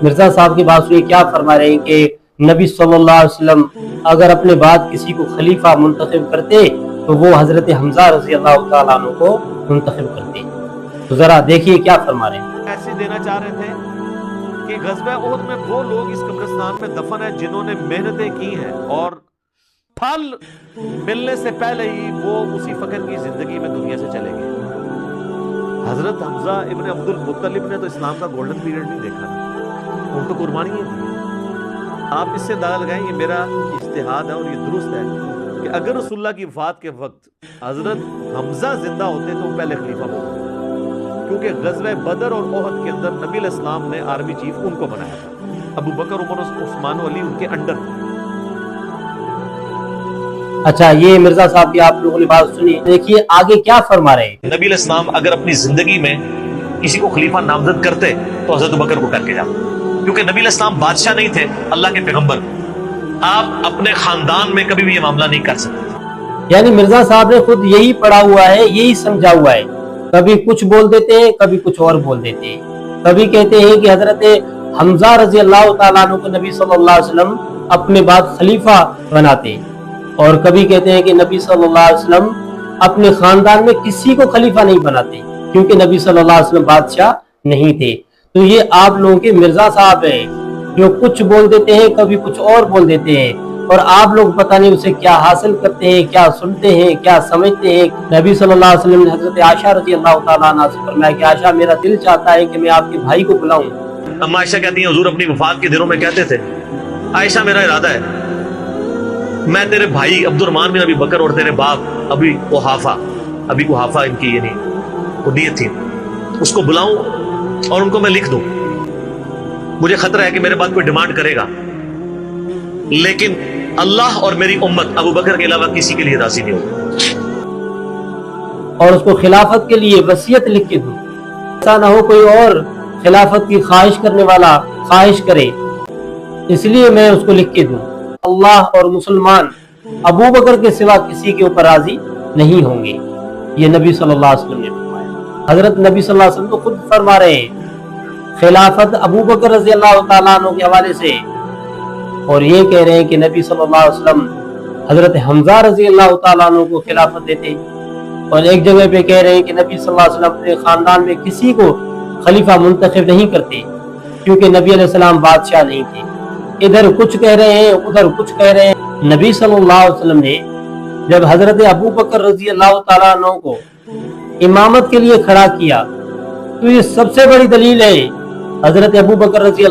مرزا صاحب کی بات سنیے کیا فرما رہے ہیں کہ نبی صلی اللہ علیہ وسلم اگر اپنے بعد کسی کو خلیفہ منتخب کرتے تو وہ حضرت حمزہ رضی اللہ تعالیٰ عنہ کو منتخب کرتے. تو ذرا دیکھیے کیا فرما رہے ہیں. ایسے دینا چاہ رہے تھے کہ غزوہ احد میں وہ لوگ اس قبرستان میں دفن ہیں جنہوں نے محنتیں کی ہیں اور پھل ملنے سے پہلے ہی وہ اسی فقر کی زندگی میں دنیا سے چلے گئے. حضرت حمزہ ابن عبد المطلب نے تو اسلام کا گولڈن پیریڈ نہیں دیکھا، ان کو قربانیاں دی. آپ اس سے اندازہ لگائیں، یہ میرا اجتہاد ہے اور یہ درست ہے کہ اگر رسول اللہ کی وفات کے وقت حضرت حمزہ زندہ ہوتے تو وہ پہلے خلیفہ ہوتے، کیونکہ غزوہ بدر اور احد کے اندر نبی علیہ السلام نے آرمی چیف ان کو بنایا تھا. ابو بکر، عمر، عثمان و علی ان کے انڈر تھے. اچھا، یہ مرزا صاحب کی آپ لوگوں نے بات سنی، دیکھیے آگے کیا فرما رہے ہیں. نبی علیہ السلام اگر اپنی زندگی میں کسی کو خلیفہ نامزد کرتے تو حضرت بکر کو کر کے جاتے، کیونکہ نبی علیہ السلام بادشاہ نہیں تھے، اللہ کے پیغمبر. آپ اپنے خاندان میں کبھی بھی یہ معاملہ نہیں کر سکتے. یعنی مرزا صاحب نے خود یہی پڑھا ہوا ہے، یہی سمجھا ہوا ہے. کبھی کچھ بول دیتے ہیں، کبھی کچھ اور بول دیتے ہیں. کبھی کہتے ہیں کہ حضرت حمزہ رضی اللہ تعالیٰ عنہ کو نبی صلی اللہ علیہ وسلم اپنے بعد خلیفہ بناتے، اور کبھی کہتے ہیں کہ نبی صلی اللہ علیہ وسلم اپنے خاندان میں کسی کو خلیفہ نہیں بناتے کیونکہ نبی صلی اللہ علیہ وسلم بادشاہ نہیں تھے. تو یہ آپ لوگوں کے مرزا صاحب ہیں جو کچھ بول دیتے ہیں، کبھی کچھ اور بول دیتے ہیں، اور آپ لوگ پتہ نہیں اسے کیا حاصل کرتے ہیں، کیا سنتے ہیں، کیا سمجھتے ہیں. نبی صلی اللہ علیہ وسلم نے حضرت عائشہ رضی اللہ تعالیٰ عنہا سے فرمایا کہ عائشہ، میرا دل چاہتا ہے کہ میں آپ کے بھائی کو بلاؤں. اما عائشہ کہتی ہیں حضور اپنی وفات کے دنوں میں کہتے تھے، عائشہ میرا ارادہ ہے میں تیرے بھائی عبد الرحمن بن ابی بکر اور تیرے باپ ابی قحافہ ان کی یعنی نیت تھی، اس کو بلاؤں اور ان کو میں لکھ دوں. مجھے خطرہ ہے کہ میرے بعد کوئی ڈیمانڈ کرے گا، لیکن اللہ اور میری امت ابو بکر کے علاوہ کسی کے لیے راضی نہیں ہوگی، اور اس کو خلافت کے لیے وصیت لکھ کے دوں. ایسا نہ ہو کوئی اور خلافت کی خواہش کرنے والا خواہش کرے، اس لیے میں اس کو لکھ کے دوں. اللہ اور مسلمان ابو بکر کے سوا کسی کے اوپر راضی نہیں ہوں گے. یہ نبی صلی اللہ علیہ وسلم نے فرمایا. حضرت نبی صلی اللہ علیہ وسلم تو خود فرما رہے ہیں خلافت ابو بکر رضی اللہ تعالیٰ عنہ کے حوالے سے، اور یہ کہہ رہے ہیں کہ نبی صلی اللہ علیہ وسلم حضرت حمزہ رضی اللہ تعالیٰ عنہ کو خلافت دیتے، اور ایک جگہ پہ کہہ رہے ہیں کہ نبی صلی اللہ علیہ وسلم اپنے خاندان میں کسی کو خلیفہ منتخب نہیں کرتے کیونکہ نبی علیہ السلام بادشاہ نہیں تھے. ادھر کچھ کہہ رہے ہیں، ادھر کچھ کہہ رہے ہیں. نبی صلی اللہ علیہ وسلم نے جب حضرت ابو بکر رضی اللہ تعالیٰ عنہ کو امامت کے لیے کھڑا کیا تو یہ سب سے بڑی دلیل ہے حضرت ابو بکر رضی اللہ